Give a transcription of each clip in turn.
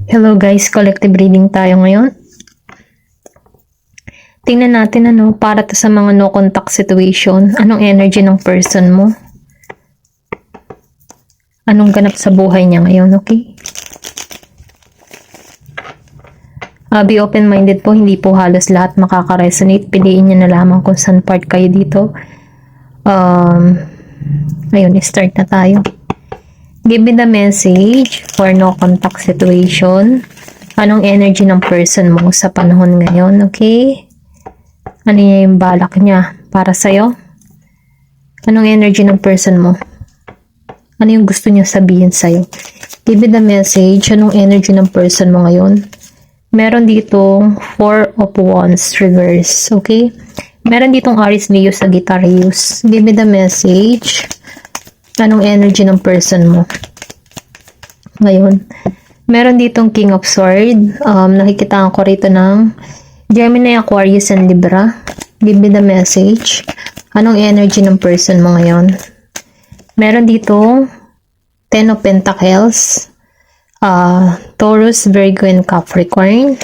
Hello guys, collective reading tayo ngayon. Tingnan natin para to sa mga no contact situation. Anong energy ng person mo? Anong ganap sa buhay niya ngayon, okay? Be open-minded po, hindi po halos lahat makaka-resonate. Piliin niyo na lamang kung saan part kayo dito. Ayun, start na tayo. Give me the message for no contact situation. Anong energy ng person mo sa panahon ngayon, okay? Ano yung balak niya para sa'yo? Anong energy ng person mo? Ano yung gusto niya sabihin sa'yo? Give me the message. Anong energy ng person mo ngayon? Meron ditong 4 of Wands reverse, okay? Meron ditong Aries Leo Sagittarius. Give me the message. Anong energy ng person mo ngayon? Meron ditong King of Swords. Nakikita ko rito ng Gemini, Aquarius, and Libra. Give me the message. Anong energy ng person mo ngayon? Meron ditong Ten of Pentacles. Taurus, Virgo, and Capricorn.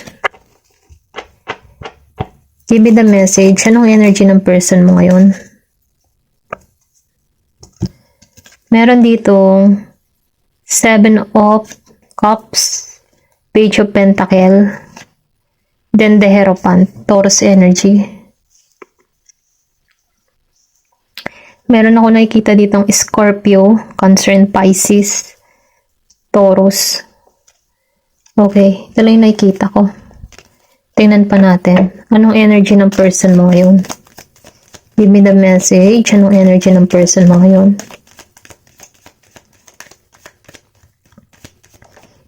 Give me the message. Anong energy ng person mo ngayon? Meron ditong Seven of Cups, Page of Pentacle, then the Hierophant, Taurus energy. Meron ako nakikita ditong Scorpio, Cancer, and Pisces, Taurus. Okay, ito lang yung nakikita ko. Tingnan pa natin. Anong energy ng person mo ngayon? Give me the message. Anong energy ng person mo ngayon?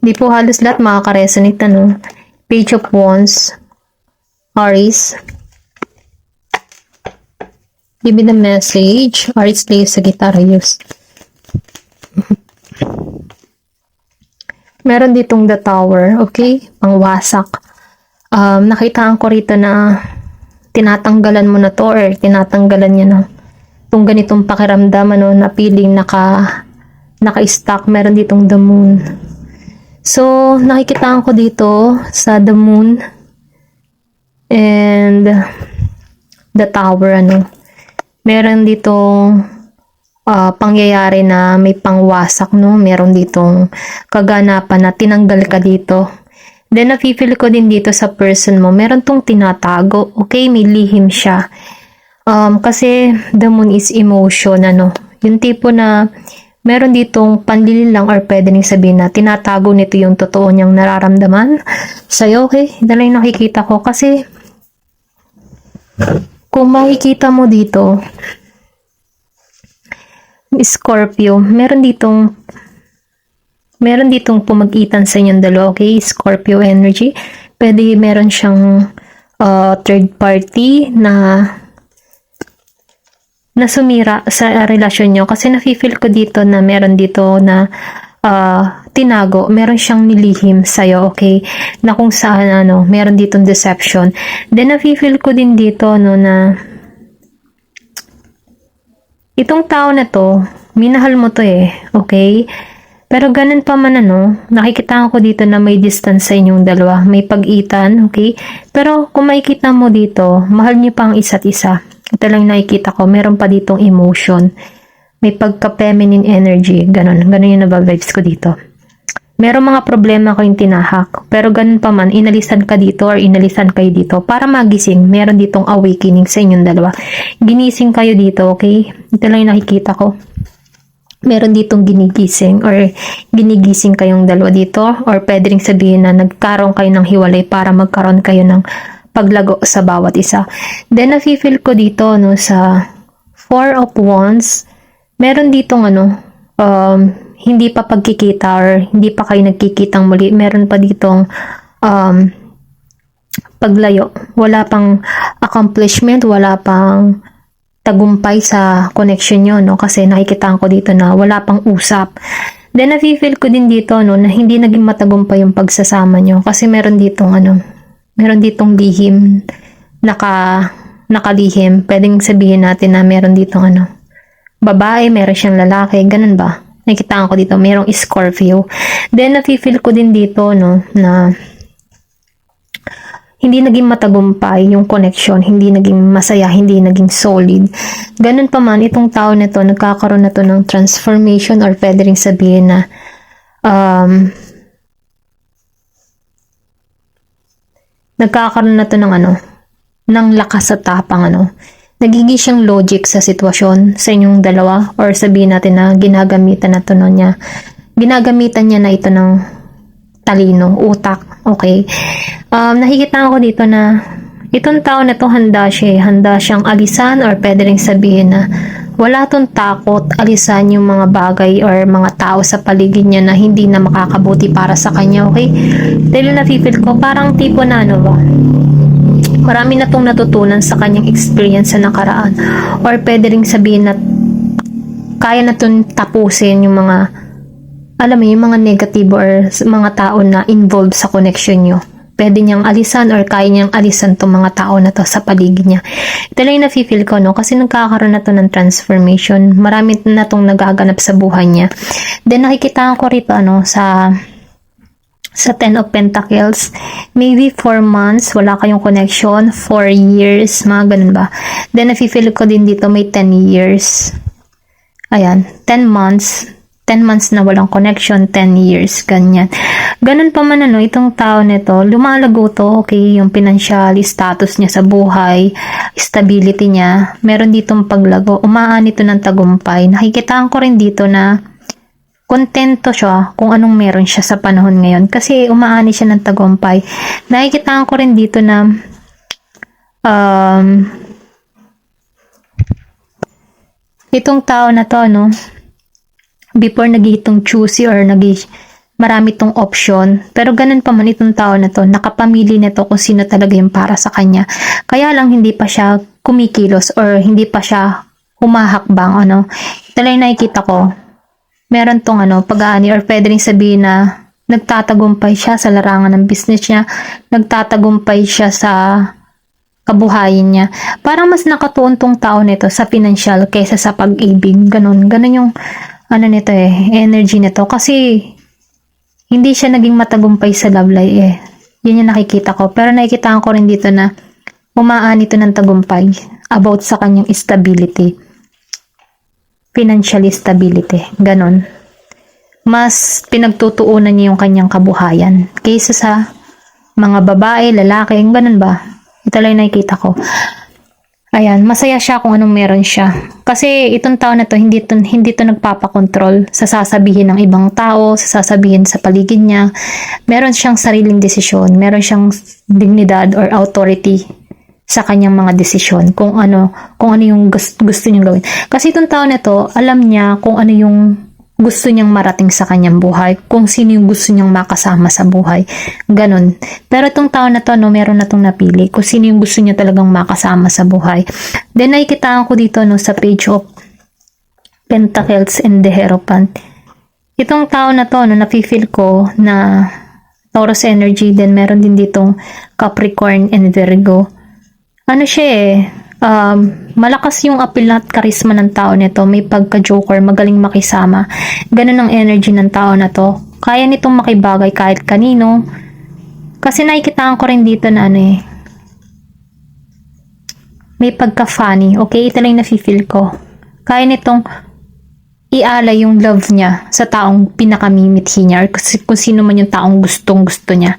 Di po halos lahat makaka-resonate, Page of Wands, Aries. Give me the message. Aries, Leo, Sagittarius. Meron ditong the Tower, okay? Pangwasak. Nakitaan ko rito na tinatanggalan mo na to or tinatanggalan niya na itong ganitong pakiramdam, na feeling naka-stuck. Meron ditong the Moon. So, nakikitaan ko dito sa the Moon and the Tower, meron ditong pangyayari na may pangwasak, meron ditong kaganapan na tinanggal ka dito. Then, nafe-feel ko din dito sa person mo, meron tong tinatago, okay? May lihim siya. Kasi the Moon is emotion, yung tipo na meron ditong panlililang or pwede rin sabihin na tinatago nito yung totoo niyang nararamdaman sa'yo, okay? Ito lang yung nakikita ko kasi kung makikita mo dito, Scorpio, meron ditong pumagitan sa inyong dalawa, okay? Scorpio energy. Pwede meron siyang third party na sumira sa relasyon nyo. Kasi nafe-feel ko dito na meron dito na tinago. Meron siyang nilihim sa'yo, okay? Na kung saan, meron ditong deception. Then, nafe-feel ko din dito, na itong tao na to, minahal mo to okay? Pero ganun pa man, nakikita ko dito na may distance sa inyong dalawa. May pag-itan, okay? Pero kung makikita mo dito, mahal niyo pa ang isa't isa. Ito lang nakikita ko, meron pa ditong emotion. May pagka-feminine energy, ganun yung nababibes ko dito. Meron mga problema kayong tinahak, pero ganun pa man, inalisan ka dito or inalisan kayo dito para magising. Meron ditong awakening sa inyong dalawa. Ginising kayo dito, okay? Ito lang yung nakikita ko. Meron ditong ginigising or ginigising kayong dalawa dito or pwede rin sabihin na nagkaroon kayo ng hiwalay para magkaroon kayo ng paglago sa bawat isa. Then, nafe-feel ko dito, sa 4 of Wands, meron ditong, hindi pa pagkikita or hindi pa kayo nagkikitang muli. Meron pa ditong, paglayo. Wala pang accomplishment, wala pang tagumpay sa connection nyo, kasi nakikitaan ko dito na wala pang usap. Then, nafe-feel ko din dito, na hindi naging matagumpay yung pagsasama nyo kasi meron ditong, meron ditong lihim, nakalihim. Pwedeng sabihin natin na meron ditong babae, meron siyang lalaki, ganun ba? Nakita ko dito, merong Scorpio. Then, nafe-feel ko din dito, no, na hindi naging matagumpay yung connection, hindi naging masaya, hindi naging solid. Ganun pa man, itong tao na to, nagkakaroon na to ng transformation or pwede rin sabihin na nagkakaroon na to ng ng lakas at tapang nagiging siyang logic sa sitwasyon sa inyong dalawa, or sabihin natin na ginagamitan niya na ito ng talino, utak, okay? Nakikita ko dito na itong tao na to handa siyang alisan, or pwede rin sabihin na wala tong takot alisan yung mga bagay or mga tao sa paligid niya na hindi na makakabuti para sa kanya, okay? Dahil na-feel ko parang tipo na marami na tong natutunan sa kanyang experience sa nakaraan, or pwede rin sabihin na kaya na tong tapusin yung mga yung mga negatibo or mga tao na involved sa connection nyo. Pwede niyang alisan or kaya niyang alisan tong mga tao na to sa paligid niya. Ito lang yung nafe-feel ko, kasi nagkakaroon na to ng transformation. Marami na tong nagaganap sa buhay niya. Then nakikita ko rito sa Ten of Pentacles, maybe 4 months, wala kayong connection, 4 years, mga ganun ba. Then nafe-feel ko din dito may 10 years. Ayan, 10 months na walang connection, 10 years, ganyan. Ganun pa man itong tao nito, lumalago to, okay, yung financial status niya sa buhay, stability niya, meron ditong paglago, umaan ito ng tagumpay. Nakikita ko rin dito na kontento siya kung anong meron siya sa panahon ngayon, kasi umaani siya ng tagumpay. Nakikita ko rin dito na itong tao na to, before nagigitong choosy or marami tong option, pero ganun pa man itong tao na to, nakapamili nito kung sino talaga yung para sa kanya. Kaya lang hindi pa siya kumikilos or hindi pa siya humahakbang, Ito lang nakikita ko, meron tong pag-aani, or pwede rin sabihin na nagtatagumpay siya sa larangan ng business niya, nagtatagumpay siya sa kabuhayan niya. Parang mas nakatuon tong tao nito sa financial kaysa sa pag-ibig. Ganun yung nito energy nito, kasi hindi siya naging matagumpay sa love life Yun yung nakikita ko. Pero nakikita ko rin dito na umaan ito ng tagumpay about sa kanyang stability. Financial stability. Ganon. Mas pinagtutuunan niya yung kanyang kabuhayan kaysa sa mga babae, lalaki, ganon ba? Ito lang yung nakikita ko. Ayan, masaya siya kung anong meron siya. Kasi itong tao na to, hindi to nagpapakontrol sa sasabihin ng ibang tao, sa sasabihin sa paligid niya. Meron siyang sariling desisyon, meron siyang dignidad or authority sa kanyang mga desisyon, kung ano yung gusto niyang gawin. Kasi itong tao na to, alam niya kung ano yung gusto niyang marating sa kanyang buhay, kung sino yung gusto niyang makasama sa buhay. Ganon. Pero itong tao na to, meron na tong napili kung sino yung gusto niya talagang makasama sa buhay. Then nakikita ko dito sa Page of Pentacles and the Hierophant. Itong tao na to, nafe-feel ko na Taurus energy, then meron din ditong Capricorn and Virgo. Siya malakas yung appeal at charisma ng tao nito, may pagka-joker, magaling makisama. Ganun ang energy ng tao na to. Kaya nitong makibagay kahit kanino. Kasi nakikita ko rin dito na may pagka-funny. Okay, ito lang nafe-feel ko. Kaya nitong ialay yung love niya sa taong pinakamimithi niya, or kung sino man yung taong gustong-gusto niya.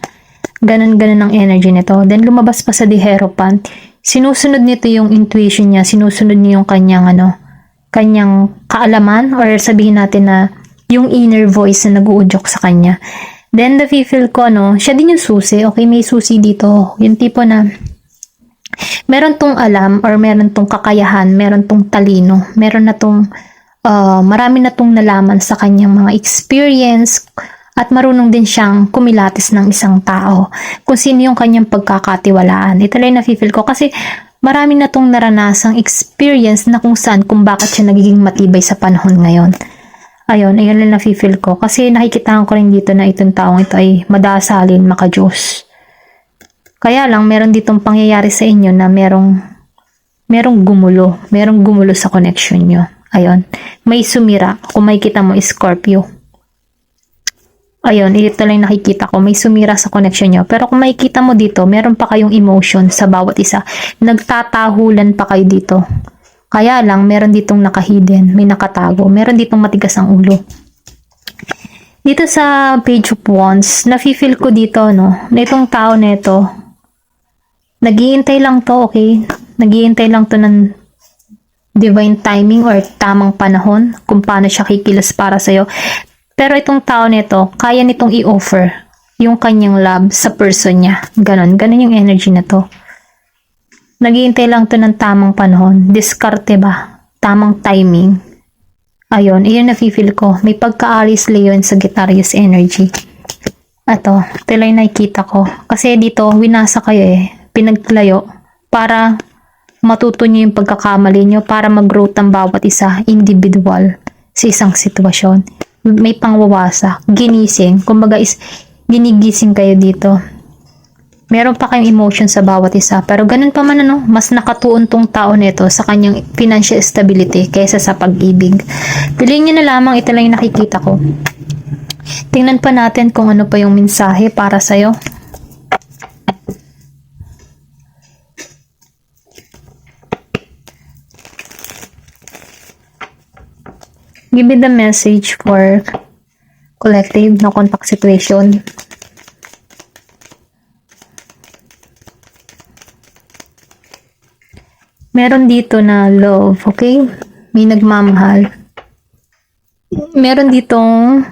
Ganun ang energy nito. Then lumabas pa sa The Hierophant. Sinusunod nito yung intuition niya, sinusunod niya yung kanyang kaalaman, or sabihin natin na yung inner voice na nag-uudyok sa kanya. Then the feel ko siya din yung susi. Okay, may susi dito. Yung tipo na meron tong alam, or meron tong kakayahan, meron tong talino, meron na tong marami na tong nalaman sa kanyang mga experience, at marunong din siyang kumilatis ng isang tao kung sino yung kanyang pagkakatiwalaan. Ito lang na-feel ko kasi marami na tong naranasang experience na kung bakit siya nagiging matibay sa panahon ngayon. Ayun lang na-feel ko kasi nakikita ko rin dito na itong taong ito ay madasalin, maka-Diyos. Kaya lang meron ditong pangyayari sa inyo na merong gumulo sa connection nyo. Ayun. May sumira. Kung makikita mo, Scorpio. Ayun, ito lang nakikita ko. May sumira sa connection nyo. Pero kung makikita mo dito, meron pa kayong emotion sa bawat isa. Nagtatahulan pa kayo dito. Kaya lang, meron ditong nakahidden. May nakatago. Meron ditong matigas ang ulo. Dito sa Page of Wands, nafe-feel ko dito, no, na itong tao na ito, nag-iintay lang to, okay? Nag-iintay lang to ng divine timing or tamang panahon kung paano siya kikilos para sa'yo. Pero itong tao nito, kaya nitong i-offer yung kanyang love sa person niya. Ganon yung energy na to. Naghihintay lang to ng tamang panahon. Diskarte ba? Tamang timing. Ayun, iyon na-feel ko. May pagka-Aries Leo sa Sagittarius energy. Ito lang nakikita ko. Kasi dito, winasa kayo pinaglayo para matuto nyo yung pagkakamali nyo para mag-growth ang bawat isa individual sa isang sitwasyon. May pangwawasa, ginising, kumbaga ginigising kayo dito. Meron pa kayong emotion sa bawat isa, pero ganun pa man mas nakatuon tong tao nito sa kanyang financial stability kaysa sa pag-ibig. Piliin nyo na lamang, ito lang yung nakikita ko. Tingnan pa natin kung ano pa yung mensahe para sa'yo. Give me the message for collective na contact situation. Meron dito na love, okay? May nagmamahal. Meron ditong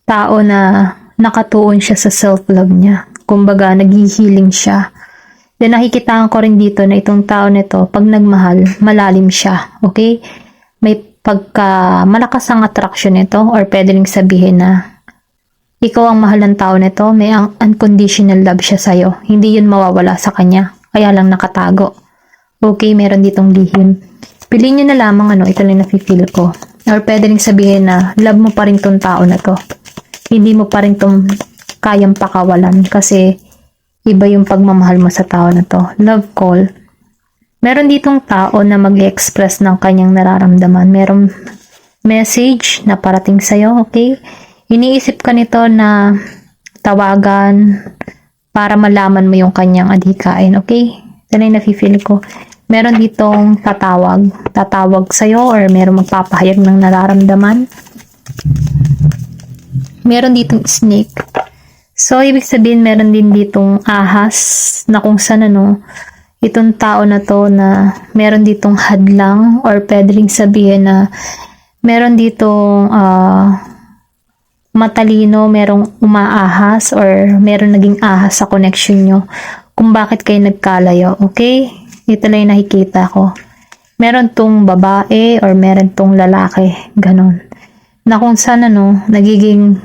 tao na nakatuon siya sa self-love niya. Kumbaga, nag-healing siya. Then nakikitaan ko rin dito na itong tao nito, pag nagmahal, malalim siya, okay? May pagka malakas ang attraction nito or pwede rin sabihin na ikaw ang mahal ng tao nito, may unconditional love siya sa'yo. Hindi yun mawawala sa kanya. Kaya lang nakatago. Okay, meron ditong lihim. Piliin nyo na lamang ito lang nafe-feel ko. Or pwede rin sabihin na love mo pa rin tong tao na to. Hindi mo pa rin tong kayang pakawalan kasi iba yung pagmamahal mo sa tao na to. Love call. Meron ditong tao na mag-express ng kanyang nararamdaman. Merong message na parating sa'yo, okay? Iniisip ka nito na tawagan para malaman mo yung kanyang adhikain, okay? Ito na yung nafe-feel ko. Meron ditong tatawag sa'yo or meron magpapahayag ng nararamdaman. Meron ditong snake. So, ibig sabihin, meron din ditong ahas na kung saan itong tao na to na meron ditong hadlang or pwede rin sabihin na meron ditong matalino, merong umaahas or meron naging ahas sa connection nyo kung bakit kayo nagkalayo, okay? Ito lang yung nakikita ko. Meron tong babae or meron tong lalaki, ganon. Na kung saan nagiging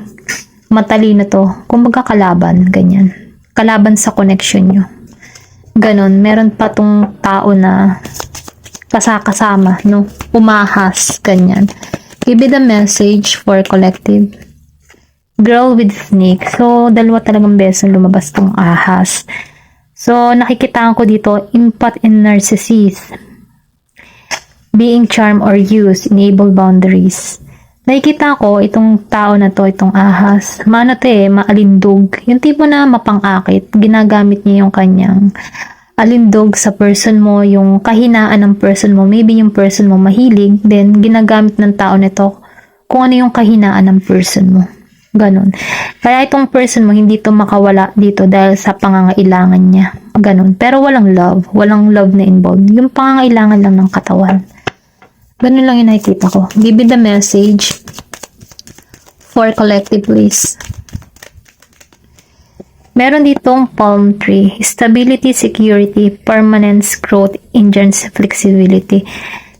matalino to, kumbaga kalaban, ganyan. Kalaban sa connection nyo. Ganon, meron pa tong tao na kasama, umahas, ganyan. Give me the message for collective. Girl with snake. So, dalawa talagang beses lumabas tong ahas. So, nakikitaan ko dito, impact and narcissist. Being charm or use, enable boundaries. Nakikita ko, itong tao na to, itong ahas, maalindog. Yung tipo na mapang-akit, ginagamit niya yung kanyang alindog sa person mo, yung kahinaan ng person mo. Maybe yung person mo mahilig, then ginagamit ng tao nito kung ano yung kahinaan ng person mo. Ganon. Kaya itong person mo, hindi to makawala dito dahil sa pangangailangan niya. Ganon. Pero walang love na involved. Yung pangangailangan lang ng katawan. Ganon lang yung nakikita ko. Give me the message for collective, please. Meron ditong palm tree. Stability, security, permanence, growth, endurance, flexibility.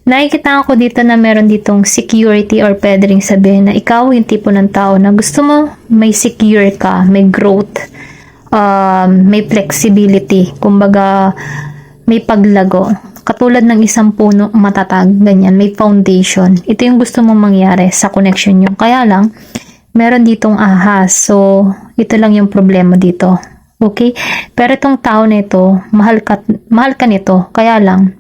Nakikita ko dito na meron ditong security or pwede rin sabihin na ikaw yung tipo ng tao na gusto mo may secure ka, may growth, may flexibility. Kumbaga, may paglago. Katulad ng isang puno matatag, ganyan, may foundation. Ito yung gusto mong mangyari sa connection nyo. Kaya lang, meron ditong ahas. So, ito lang yung problema dito. Okay? Pero itong tao nito, mahal ka nito. Kaya lang,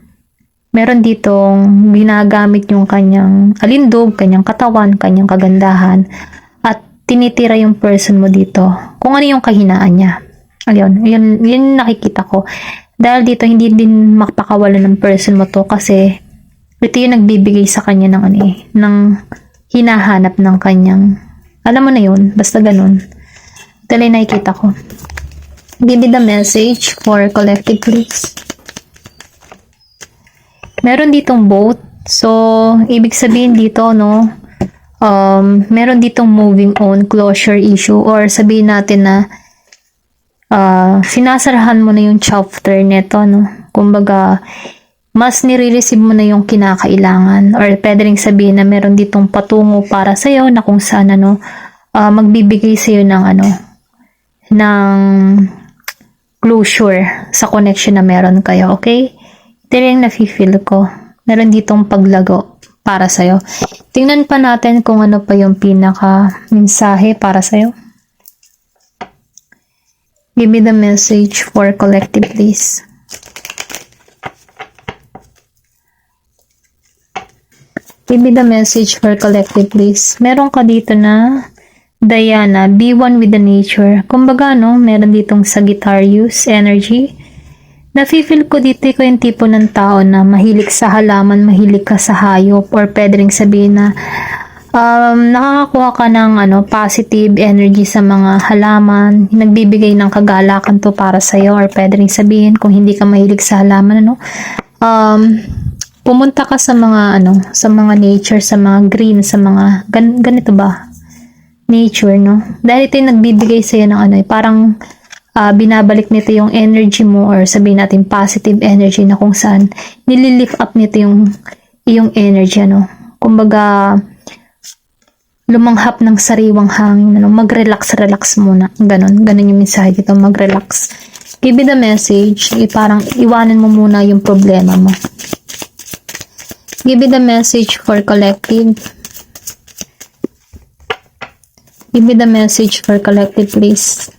meron ditong ginagamit yung kanyang alindog, kanyang katawan, kanyang kagandahan, at tinitira yung person mo dito kung ano yung kahinaan niya. Ayun, yun nakikita ko. Dahil dito, hindi din makapakawalan ng person mo to kasi ito yung nagbibigay sa kanya ng ng hinahanap ng kanyang, alam mo na yun, basta ganun. Ito lang nakikita ko. Give me the message for collective please. Meron ditong boat. So, ibig sabihin dito, no, meron ditong moving on, closure issue, or sabihin natin na sinasarahan mo na yung chapter neto, no. Kumbaga, mas nire-receive mo na yung kinakailangan, or pwede rin sabihin na meron ditong patungo para sa'yo na kung saan, magbibigay sa'yo ng, ng closure sa connection na meron kayo, okay? Ito yung nafe-feel ko. Meron ditong paglago para sa'yo. Tingnan pa natin kung ano pa yung pinaka-mensahe para sa'yo. Give me the message for collective, please. Give me the message for collective, please. Meron ka dito na Diana, be one with the nature. Kumbaga, no, meron ditong Sagittarius energy. Nafe-feel ko dito ko yung tipo ng tao na mahilig sa halaman, mahilig ka sa hayop, or pwede rin sabihin na nakakakuha ka ng positive energy sa mga halaman, nagbibigay ng kagalakan to para sa'yo, or pwede rin sabihin kung hindi ka mahilig sa halaman, pumunta ka sa mga sa mga nature, sa mga green, sa mga ganito ba? Nature, no? Dahil ito yung nagbibigay sa'yo ng parang binabalik nito yung energy mo, or sabihin natin positive energy na kung saan nililift up nito yung iyong energy, kumbaga lumanghap ng sariwang hangin, mag-relax muna, ganun yung mensahe dito, mag-relax. Give me the message, parang iwanan mo muna yung problema mo. Give me the message for collective. Give me the message for collective, please.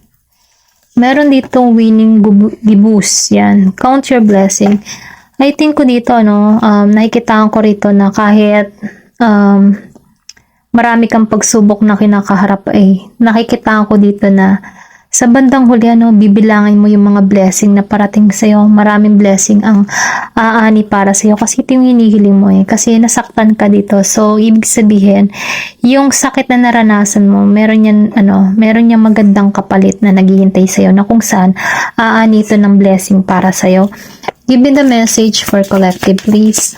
Meron ditong winning gibus. Yan. Count your blessing. I think ko dito, nakikitaan ko rito na kahit marami kang pagsubok na kinakaharap, nakikitaan ko dito na sa bandang huli, bibilangin mo yung mga blessing na parating sa'yo. Maraming blessing ang aani para sa'yo. Kasi ito yung hinihiling mo Kasi nasaktan ka dito. So, ibig sabihin, yung sakit na naranasan mo, meron yan magandang kapalit na naghihintay sa'yo na kung saan aani ito ng blessing para sa'yo. Give me the message for collective, please.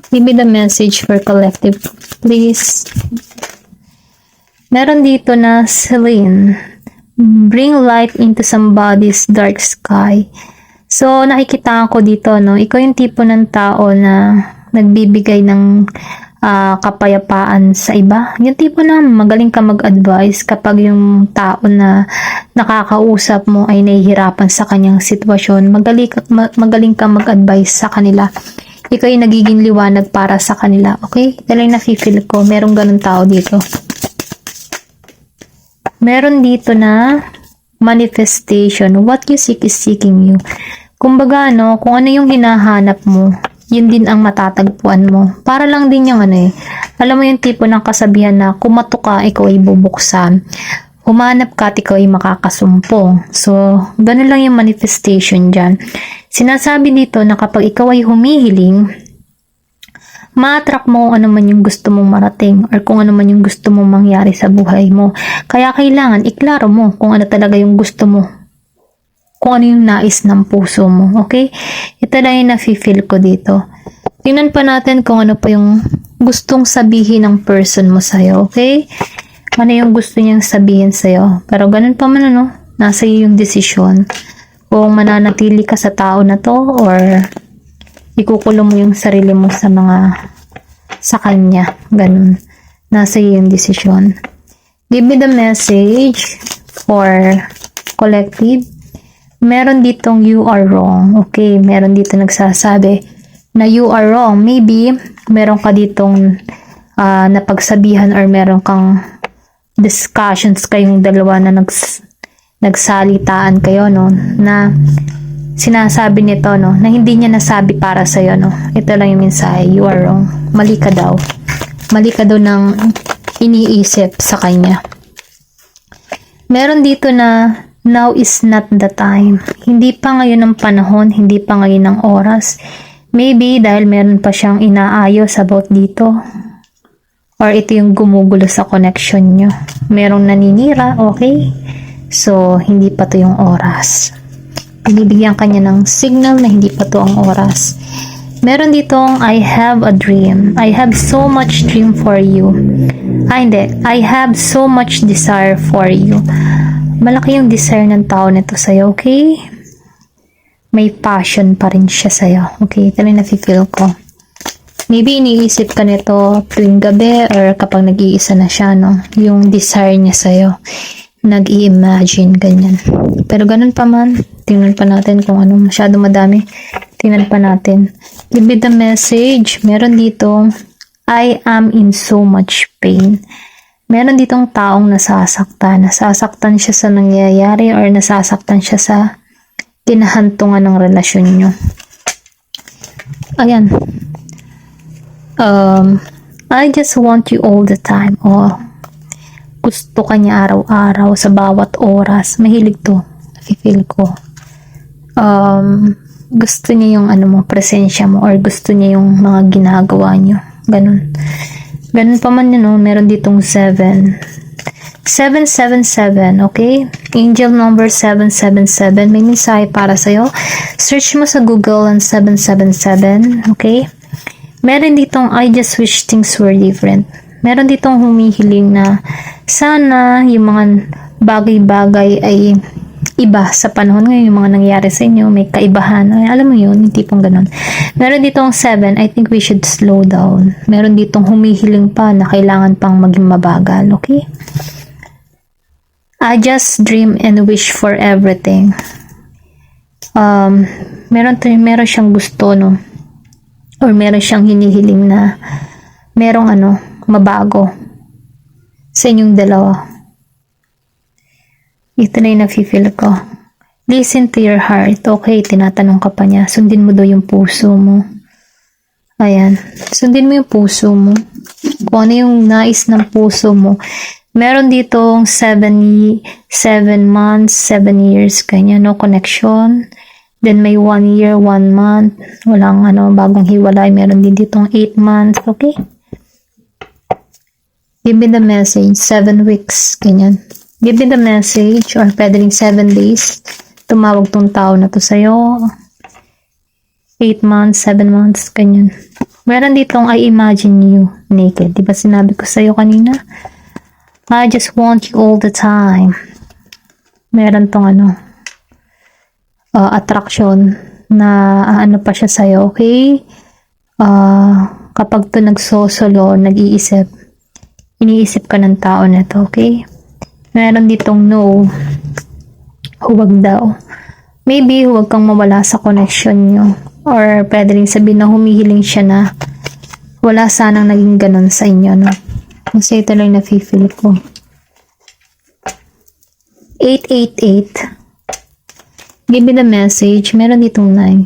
Give me the message for collective, please. Meron dito na Celine. Bring light into somebody's dark sky. So, nakikita ko dito, ikaw yung tipo ng tao na nagbibigay ng kapayapaan sa iba. Yung tipo na magaling ka mag-advise kapag yung tao na nakakausap mo ay nahihirapan sa kanyang sitwasyon. Magaling ka mag-advise sa kanila. Ikaw yung nagiging liwanag para sa kanila. Okay? Dahil nafe-feel ko, merong ganun tao dito. Meron dito na manifestation. What you seek is seeking you. Kumbaga, kung ano yung hinahanap mo, yun din ang matatagpuan mo. Para lang din yung alam mo yung tipo ng kasabihan na kumato ka, ikaw ay bubuksan. Humanap ka at ikaw ay makakasumpong. So, ganun lang yung manifestation dyan. Sinasabi dito na kapag ikaw ay humihiling, ma-attract mo kung ano man yung gusto mong marating or kung ano man yung gusto mong mangyari sa buhay mo. Kaya kailangan iklaro mo kung ano talaga yung gusto mo. Kung ano yung nais ng puso mo. Okay? Ito lang yung nafe-feel ko dito. Tingnan pa natin kung ano pa yung gustong sabihin ng person mo sa'yo. Okay? Ano yung gusto niyang sabihin sa'yo. Pero ganun pa man nasa iyo yung desisyon. Kung mananatili ka sa tao na to or ikukulong mo yung sarili mo sa kanya. Ganun. Nasa iyo yung desisyon. Give me the message for collective. Meron ditong you are wrong. Okay, meron dito nagsasabi na you are wrong. Maybe meron ka ditong napagsabihan or meron kang discussions kayong dalawa na nagsalitaan kayo, no, na sinasabi nito, no, na hindi niya nasabi para sa'yo, no. Ito lang yung mensahe, you are wrong. Mali ka daw. Mali ka daw ng iniisip sa kanya. Meron dito na now is not the time. Hindi pa ngayon ang panahon, hindi pa ngayon ang oras. Maybe dahil meron pa siyang inaayos about dito. Or ito yung gumugulo sa connection nyo. Merong naninira, okay? So, hindi pa to yung oras. Binibigyan kanya ng signal na hindi pa to ang oras. Meron ditong, I have a dream. I have so much dream for you. Hindi. I have so much desire for you. Malaki yung desire ng tao nito sa'yo, okay? May passion pa rin siya sa'yo. Okay, ito lang nafe-feel ko. Maybe iniisip ka nito tuwing gabi or kapag nag-iisa na siya, no? Yung desire niya sa'yo. Nag-i-imagine, ganyan. Pero ganun pa man, tingnan pa natin kung ano, masyado madami. Tingnan pa natin. Give me the message. Meron dito, I am in so much pain. Meron ditong taong nasasaktan. Nasasaktan siya sa nangyayari or nasasaktan siya sa kinahantungan ng relasyon nyo. Ayan. I just want you all the time. Oh, gusto ka niya araw-araw sa bawat oras. Mahilig to. Nafe-feel ko. Gusto niya yung ano mo, presensya mo, or gusto niya yung mga ginagawa niyo. Ganun. Ganun pa man yun, no? Meron ditong 7. 777, okay? Angel number 777. May mensahe para sa'yo. Search mo sa Google ang 777, okay? Meron ditong I just wish things were different. Meron ditong humihiling na sana yung mga bagay-bagay ay iba sa panahon ngayon, yung mga nangyari sa inyo, may kaibahan. Ay, alam mo yun, yung tipong ganun. Meron ditong 7, I think we should slow down. Meron ditong humihiling pa na kailangan pang maging mabagal, okay? I just dream and wish for everything. Meron siyang gusto, no? Or meron siyang hinihiling na merong mabago sa inyong dalawa. Ito na yung nafe-feel ko. Listen to your heart. Okay, tinatanong ka pa niya. Sundin mo daw yung puso mo. Ayan. Sundin mo yung puso mo. Kung ano yung nais ng puso mo. Meron ditong 7 months, 7 years, kanya, no connection. Then may 1 year, 1 month. Walang bagong hiwalay. Meron din ditong 8 months. Okay? Give me the message. 7 weeks. Ganyan. Give me the message. Or pwede rin 7 days. Tumawag tong tao na to sa'yo. 8 months, 7 months. Ganyan. Meron ditong I imagine you naked. Diba sinabi ko sa'yo kanina? I just want you all the time. Meron tong attraction na pa siya sa'yo, okay? Kapag to nagsosolo, nag-iisip, iniisip ka ng tao na to, okay? Meron ditong no, huwag daw. Maybe huwag kang mawala sa connection nyo. Or pwede rin sabihin na humihiling siya na wala sanang naging ganun sa inyo, no? Kasi ito lang nafe-feel ko. 888. Give me the message. Meron ditong 9.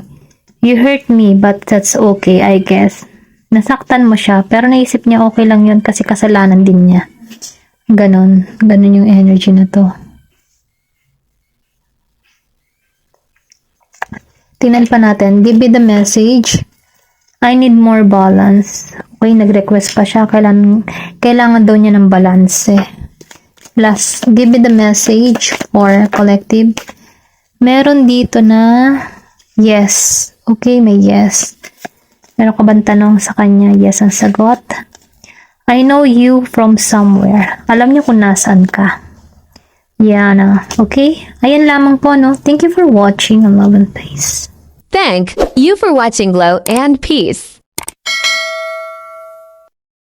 You hurt me, but that's okay, I guess. Nasaktan mo siya, pero naisip niya okay lang yun kasi kasalanan din niya. Ganon. Ganon yung energy na to. Tingnan pa natin. Give me the message. I need more balance. Okay, nag-request pa siya. Kailangan daw niya ng balance. Plus, give me the message for collective. Meron dito na yes. Okay, may yes. Meron ka bang tanong sa kanya? Yes ang sagot. I know you from somewhere. Alam niyo kung nasaan ka. Yan. Okay? Ayan lamang po, no? Thank you for watching. Love and peace. Thank you for watching Glow and Peace.